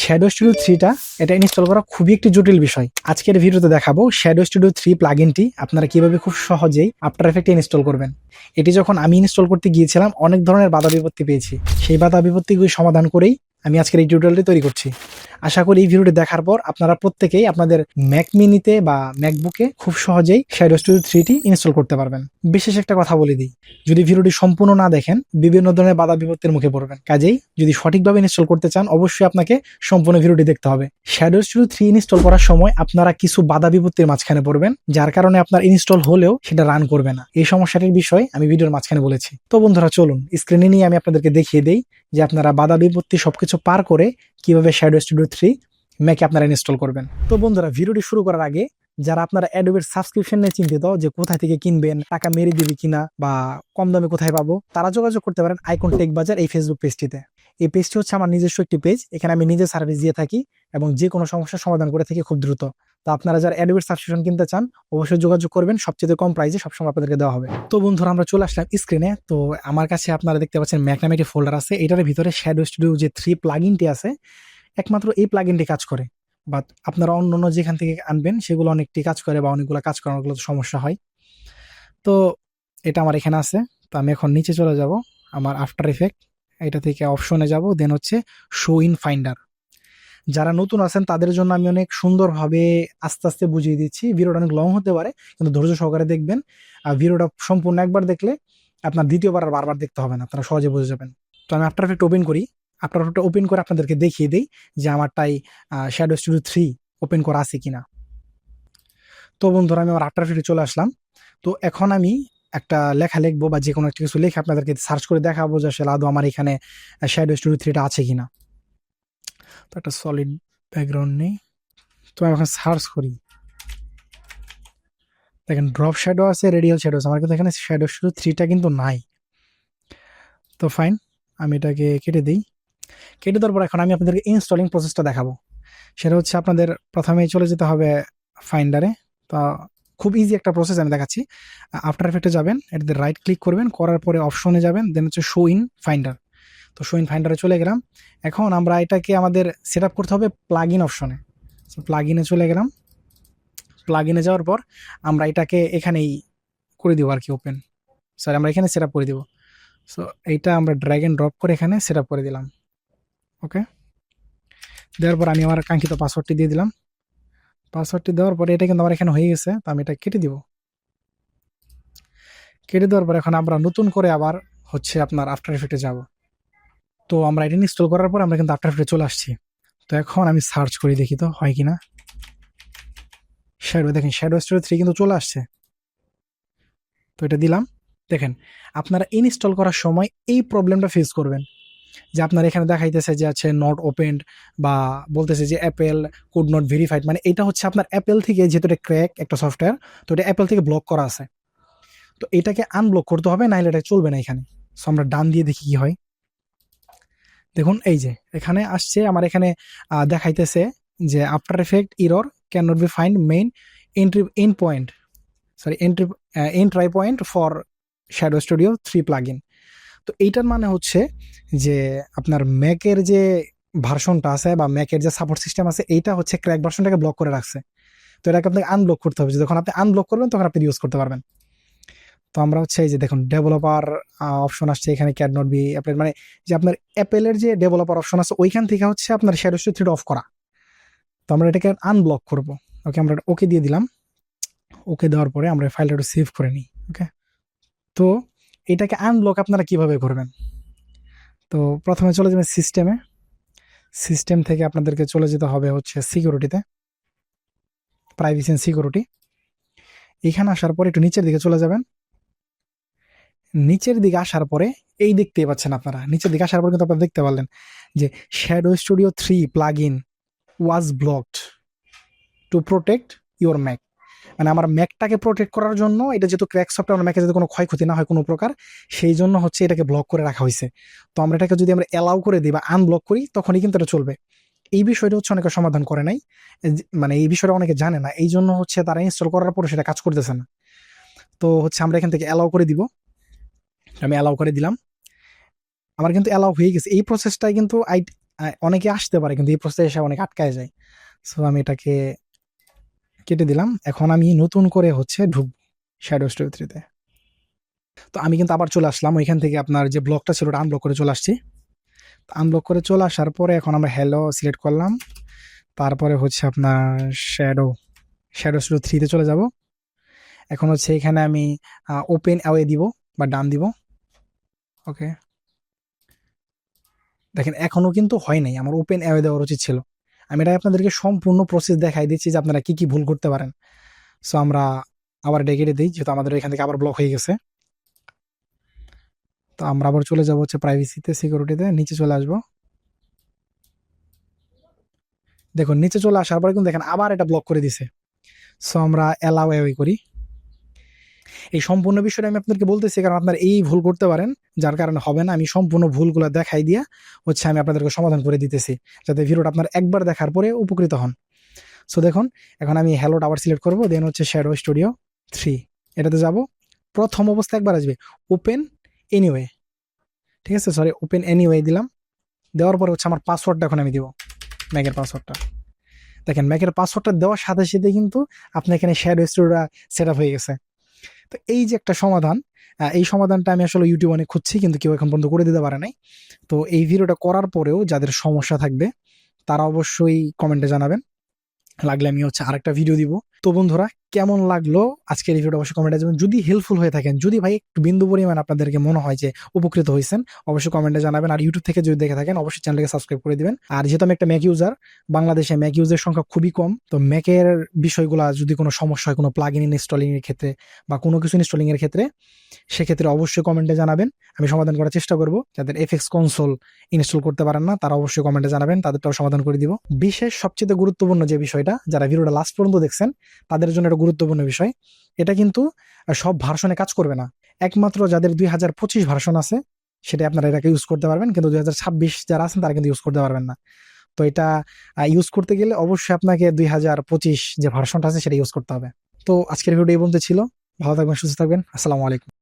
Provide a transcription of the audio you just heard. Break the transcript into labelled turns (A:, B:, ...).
A: Shadow studio 3টা এটা install করা খুবই একটি জটিল বিষয়। আজকের ভিডিওতে দেখাবো শ্যাডো স্টুডিও 3 প্লাগইনটি আপনারা কিভাবে খুব সহজেই আফটার এফেক্টে ইনস্টল করবেন। এটি যখন আমি ইনস্টল করতে গিয়েছিলাম অনেক ধরনের বাধা বিপত্তি পেয়েছি। সেই বাধা বিপত্তিগুলি সমাধান করেই আমি আজকের এই টিউটোরিয়ালটি তৈরি করছি। আশা করি এই ভিডিওটি দেখার পর আপনারা প্রত্যেকেই আপনাদের ম্যাক মিনিতে বা ম্যাকবুকে খুব সহজেই শ্যাডো স্টুডিও 3টি ইনস্টল করতে পারবেন। বিশেষ একটা কথা বলে দিই, যদি ভিডিওটি সম্পূর্ণ না দেখেন বিভিন্ন ধরনের বাধা বিপত্তির মুখে পড়বেন। কাজেই যদি সঠিকভাবে ইনস্টল করতে চান অবশ্যই আপনাকে সম্পূর্ণ ভিডিওটি দেখতে হবে। শ্যাডো স্টুডিও 3 ইনস্টল করার সময় আপনারা কিছু বাধা বিপত্তির মাঝখানে পড়বেন, যার কারণে আপনার ইনস্টল হলেও সেটা রান করবে না। এই সমস্যাটির বিষয় আমি ভিডিওর মাঝখানে বলেছি। তো বন্ধুরা চলুন স্ক্রিনে নিয়ে আমি আপনাদেরকে দেখিয়ে দেই যে আপনারা বাধা বিপত্তি সবকিছু পার করে কিভাবে শ্যাডো স্টুডিও 3 ম্যাকে আপনারা ইনস্টল করবেন। তো বন্ধুরা ভিডিওটি শুরু করার আগে যারা আপনারা অ্যাডোবের সাবস্ক্রিপশন নিয়ে চিন্তিত যে কোথায় থেকে কিনবেন, টাকা মেরে দিবে কিনা বা কম দামে কোথায় পাবো, তারা যোগাযোগ করতে পারেন আইকন টেক বাজার এই ফেসবুক পেজটিতে। এই পেজটি হচ্ছে আমার নিজস্ব একটি পেজ। এখানে আমি নিজে সার্ভিস দিয়ে থাকি এবং যে কোনো সমস্যার সমাধান করে থাকি খুব দ্রুত। তো আপনারা যারা অ্যাডোবের সাবস্ক্রিপশন কিনতে চান অবশ্যই যোগাযোগ করবেন, সবচেয়ে কম প্রাইসে সবসময় আপনাদেরকে দেওয়া হবে। তো বন্ধুরা আমরা চলে আসলাম স্ক্রিনে। তো আমার কাছে আপনারা দেখতে পাচ্ছেন ম্যাক নামে একটি ফোল্ডার আছে। এটার ভিতরে শ্যাডো স্টুডিও যে 3 প্লাগইনটি আছে একমাত্র এই প্লাগইনটি কাজ করে। বাট আপনারা অন্য যেখান থেকে আনবেন সেগুলো অনেকটি কাজ করে বা অনেকগুলো কাজ করার সমস্যা হয়। তো এটা আমার এখানে আছে। তো আমি এখন নিচে চলে যাব, আমার আফটার ইফেক্ট এটা থেকে অপশনে যাব, দেন হচ্ছে শো ইন ফাইন্ডার। যারা নতুন আছেন তাদের জন্য আমি অনেক সুন্দরভাবে আস্তে আস্তে বুঝিয়ে দিচ্ছি। ভিডিওটা অনেক লং হতে পারে কিন্তু ধৈর্য সহকারে দেখবেন। আর ভিডিওটা সম্পূর্ণ একবার দেখলে আপনার দ্বিতীয়বার আর বারবার দেখতে হবে না, আপনারা সহজে বুঝে যাবেন। তো আমি আফটার ইফেক্ট ওপেন করি। আফটার ইফেক্ট ওপেন করে আপনাদেরকে দেখিয়ে দিই যে আমারটাই শ্যাডো স্টুডিও 3 ওপেন করা আছে কিনা। তো বন্ধুরা আমি আমার আফটার ইফেক্টে চলে আসলাম। তো এখন আমি একটা লেখা লিখবো বা যে কোনো একটা কিছু লিখে আপনাদেরকে সার্চ করে দেখাবো যে আসলে আদৌ আমার এখানে শ্যাডো স্টুডিও 3টা আছে কিনা। তো একটা সলিড ব্যাকগ্রাউন্ড নেই। তো আমি এখন সার্চ করি, দেখেন ড্রপ শ্যাডো আছে, রেডিয়াল শ্যাডো আছে। আমার কিন্তু এখানে শ্যাডো স্টুডিও 3টা কিন্তু নাই। তো ফাইন, আমি এটাকে কেটে দিই। কেটে দেওয়ার পর এখন আমি আপনাদেরকে ইনস্টলিং প্রসেসটা দেখাবো। সেটা হচ্ছে আপনাদের প্রথমেই চলে যেতে হবে ফাইন্ডারে। তো খুব ইজি একটা প্রসেস আমি দেখাচ্ছি। আফটার এফেক্টে যাবেন, এটাতে রাইট ক্লিক করবেন, করার পরে অপশনে যাবেন, দেন হচ্ছে শো ইন ফাইন্ডার। তো শো ইন ফাইন্ডারে চলে গেলাম। এখন আমরা এটাকে আমাদের সেট আপ করতে হবে প্লাগ ইন অপশনে। তো প্লাগ ইনে চলে গেলাম। প্লাগ ইনে যাওয়ার পর আমরা এটাকে এখানেই করে দিব আর কি, ওপেন সরি আমরা এখানে সেট আপ করে দিব। সো এইটা আমরা ড্র্যাগ এন্ড ড্রপ করে এখানে সেট আপ করে দিলাম। ওকে, দেওয়ার পর আমি আমার কাঙ্ক্ষিত পাসওয়ার্ডটি দিয়ে দিলাম। পাসওয়ার্ডটি দেওয়ার পরে এটা কিন্তু আমার এখানে হয়ে গেছে। তো আমি এটা কেটে দিব। কেটে দেওয়ার পর এখন আমরা নতুন করে আবার হচ্ছে আপনার আফটার এফেক্টে যাব। তো আমরা এটা ইনস্টল করার পর আমরা কিন্তু আফটার এফেক্টে চলে আসছি। তো এখন আমি সার্চ করি দেখি তো হয় কিনা। শ্যাডো, দেখেন শ্যাডো স্টুডিও 3 কিন্তু চলে আসছে। তো এটা দিলাম। দেখেন আপনারা ইনস্টল করার সময় এই প্রবলেমটা ফেস করবেন যে আপনার এখানে দেখাইতেছে যে আছে নট ওপেন্ড বা বলতেছে যে অ্যাপেল কুড নট ভেরিফাইড। মানে এটা হচ্ছে আপনার অ্যাপেল থেকে, যেহেতু এটা ক্র্যাক একটা সফটওয়্যার, তো এটা অ্যাপেল থেকে ব্লক করা আছে। তো এটাকে আনব্লক করতে হবে, নাহলে এটা চলবে না এখানে। সো আমরা ডান দিয়ে দেখি কি হয়। দেখুন এই যে এখানে আসছে, আমার এখানে দেখাইতেছে যে after effect error can not be find main entry end point, sorry entry point for shadow studio 3 plugin. তো এইটার মানে হচ্ছে যে আপনার ম্যাকের যে ভার্সনটা আছে বা ম্যাকের যে সাপোর্ট সিস্টেম আছে এইটা হচ্ছে ক্র্যাক ভার্সনটাকে ব্লক করে রাখছে। তো এটাকে আপনাকে আনব্লক করতে হবে। যখন আপনি আনব্লক করবেন তখন আপনি ইউজ করতে পারবেন। তো আমরা হচ্ছে এই যে দেখুন ডেভেলপার অপশন আসছে এখানে, ক্যান নট বি অ্যাপ্লাইড, মানে যে আপনার অ্যাপেলের যে ডেভেলপার অপশন আছে ওইখান থেকে হচ্ছে আপনার শ্যাডো স্টুডিও 3 অফ করা। তো আমরা এটাকে আনব্লক করব। ওকে, আমরা ওকে দিয়ে দিলাম। ওকে দেওয়ার পরে আমরা ফাইলটা একটু সেভ করে নিই। ওকে, তো এটাকে আনব্লক আপনারা কিভাবে করবেন? তো প্রথমে চলে যাবেন সিস্টেমে। সিস্টেম থেকে আপনাদেরকে চলে যেতে হবে হচ্ছে সিকিউরিটিতে, প্রাইভেসি এন্ড সিকিউরিটি। এখানে আসার পরে একটু নিচের দিকে চলে যাবেন। নিচের দিকে আসার পরে এই দেখতেই পাচ্ছেন আপনারা, নিচের দিকে আসার পরে কিন্তু আপনারা দেখতে পারলেন যে shadow studio 3 plugin was blocked to protect your Mac. মানে আমার ম্যাকটাকে প্রোটেক্ট করার জন্য, এটা যেহেতু ক্র্যাক সফটওয়্যার, আমার ম্যাকে যাতে কোনো ক্ষয়ক্ষতি না হয় কোনো প্রকার, সেই জন্য হচ্ছে এটাকে ব্লক করে রাখা হয়েছে। তো আমরা এটাকে যদি আমরা অ্যালাউ করে দিই বা আনব্লক করি তখনই কিন্তু এটা চলবে। এই বিষয়টা হচ্ছে অনেকে সমাধান করে নাই, মানে এই বিষয়টা অনেকে জানে না, এই জন্য হচ্ছে তারা ইনস্টল করার পরে সেটা কাজ করতেছে না। তো হচ্ছে আমরা এখান থেকে অ্যালাউ করে দিব। আমি অ্যালাউ করে দিলাম। আমার কিন্তু অ্যালাউ হয়ে গেছে। এই প্রসেসটাই কিন্তু অনেকে আসতে পারে, কিন্তু এই প্রসেসে এসে অনেকে আটকায় যায়। সো আমি এটাকে কেটে দিলাম। এখন আমি নতুন করে হচ্ছে ঢুকবো শ্যাডো স্টুডিও 3 তে। তো আমি কিন্তু আবার চলে আসলাম ওইখান থেকে, আপনার যে ব্লকটা ছিল ওটা আনব্লক করে চলে আসছি। আনব্লক করে চলে আসার পরে এখন আমরা হ্যালো সিলেক্ট করলাম, তারপরে হচ্ছে আপনার শ্যাডো শ্যাডো স্টুডিও 3 তে চলে যাব। এখন হচ্ছে এখানে আমি ওপেন অ্যাওয়ে দিব বা ডান দিব। ওকে, দেখেন এখনো কিন্তু হয় নাই, আমার ওপেন অ্যাওয়ে দেওয়ার উচিত ছিল। আমি এটা আপনাদেরকে সম্পূর্ণ প্রসেস দেখাই দিচ্ছি যে আপনারা কি কি ভুল করতে পারেন। সো আমরা আবার ডেকে দিই, যেহেতু আমাদের এখান থেকে আবার ব্লক হয়ে গেছে। তো আমরা আবার চলে যাব হচ্ছে প্রাইভেসিতে, সিকিউরিটিতে, নিচে চলে আসবো। দেখুন নিচে চলে আসার পরে কিন্তু দেখেন আবার এটা ব্লক করে দিছে। সো আমরা অ্যালাউ অ্যাওয়ে করি। এই সম্পূর্ণ বিষয়টা আমি আপনাদেরকে বলতেছি কারণ আপনারা এই ভুল করতে পারেন, যার কারণে হবে না। আমি সম্পূর্ণ ভুলগুলো দেখাই দিয়া হচ্ছে আমি আপনাদেরকে সমাধান করে দিতেছি, যাতে ভিডিওটা আপনার একবার দেখার পরে উপকৃত হন। সো দেখুন, এখন আমি হ্যালোটা আবার সিলেক্ট করবো, দেন হচ্ছে শ্যাডো স্টুডিও 3 এটাতে যাব। প্রথম অবস্থা একবার আসবে ওপেন এনিওয়ে, ঠিক আছে, সরি ওপেন এনিওয়ে দিলাম। দেওয়ার পরে হচ্ছে আমার পাসওয়ার্ডটা এখন আমি দিব, ম্যাকের পাসওয়ার্ডটা। দেখেন ম্যাকের পাসওয়ার্ডটা দেওয়ার সাথে সাথে কিন্তু আপনার এখানে শ্যাডো স্টুডিওটা সেট আপ হয়ে গেছে। তো এই যে একটা সমাধান, এই সমাধানটা আমি আসলে ইউটিউবে অনেক খুঁজছি, কিন্তু কেউ এখন পর্যন্ত করে দিতে পারে নাই। তো এই ভিডিওটা করার পরেও যাদের সমস্যা থাকবে তারা অবশ্যই কমেন্টে জানাবেন, লাগলে আমি হচ্ছে আরেকটা ভিডিও দিব। তো বন্ধুরা, কেমন লাগলো আজকের এই ভিডিওটা অবশ্যই কমেন্টে জানাবেন। যদি হেল্পফুল হয়ে থাকেন, যদি ভাই একটু বিন্দু পরিমাণ আপনাদেরকে মনে হয় যে উপকৃত হয়েছেন, অবশ্যই কমেন্টে জানাবেন। আর ইউটিউব থেকে যদি দেখে থাকেন অবশ্যই চ্যানেলকে সাবস্ক্রাইব করে দিবেন। আর যেহেতু আমি একটা ম্যাক ইউজার, বাংলাদেশে ম্যাক ইউজের সংখ্যা খুবই কম, তো ম্যাকের বিষয়গুলো যদি কোনো সমস্যা হয়, কোনো প্লাগ ইন ইনস্টলিং এর ক্ষেত্রে বা কোনো কিছু ইনস্টলিং এর ক্ষেত্রে, সেক্ষেত্রে অবশ্যই কমেন্টে জানাবেন, আমি সমাধান করার চেষ্টা করব। যাদের এফএক্স কনসোল ইনস্টল করতে পারেন না তারা অবশ্যই কমেন্টে জানাবেন, তাদেরটাও সমাধান করে দিব। বিশেষ সবচেয়ে গুরুত্বপূর্ণ যে বিষয়টা, যারা ভিডিওটা লাস্ট পর্যন্ত দেখছেন তাদের জন্য একটা গুরুত্বপূর্ণ বিষয়, এটা কিন্তু সব ভার্সনে কাজ করবে না। একমাত্র যাদের 2025 ভার্সন আছে সেটা আপনারা এটাকে ইউজ করতে পারবেন, কিন্তু 2026 যারা আছেন তারা কিন্তু ইউজ করতে পারবেন না। তো এটা ইউজ করতে গেলে অবশ্যই আপনাকে 2025 যে ভার্সনটা আছে সেটা ইউজ করতে হবে। তো আজকের ভিডিও এই পর্যন্ত ছিল। ভালো থাকবেন, সুস্থ থাকবেন। আসসালামু আলাইকুম।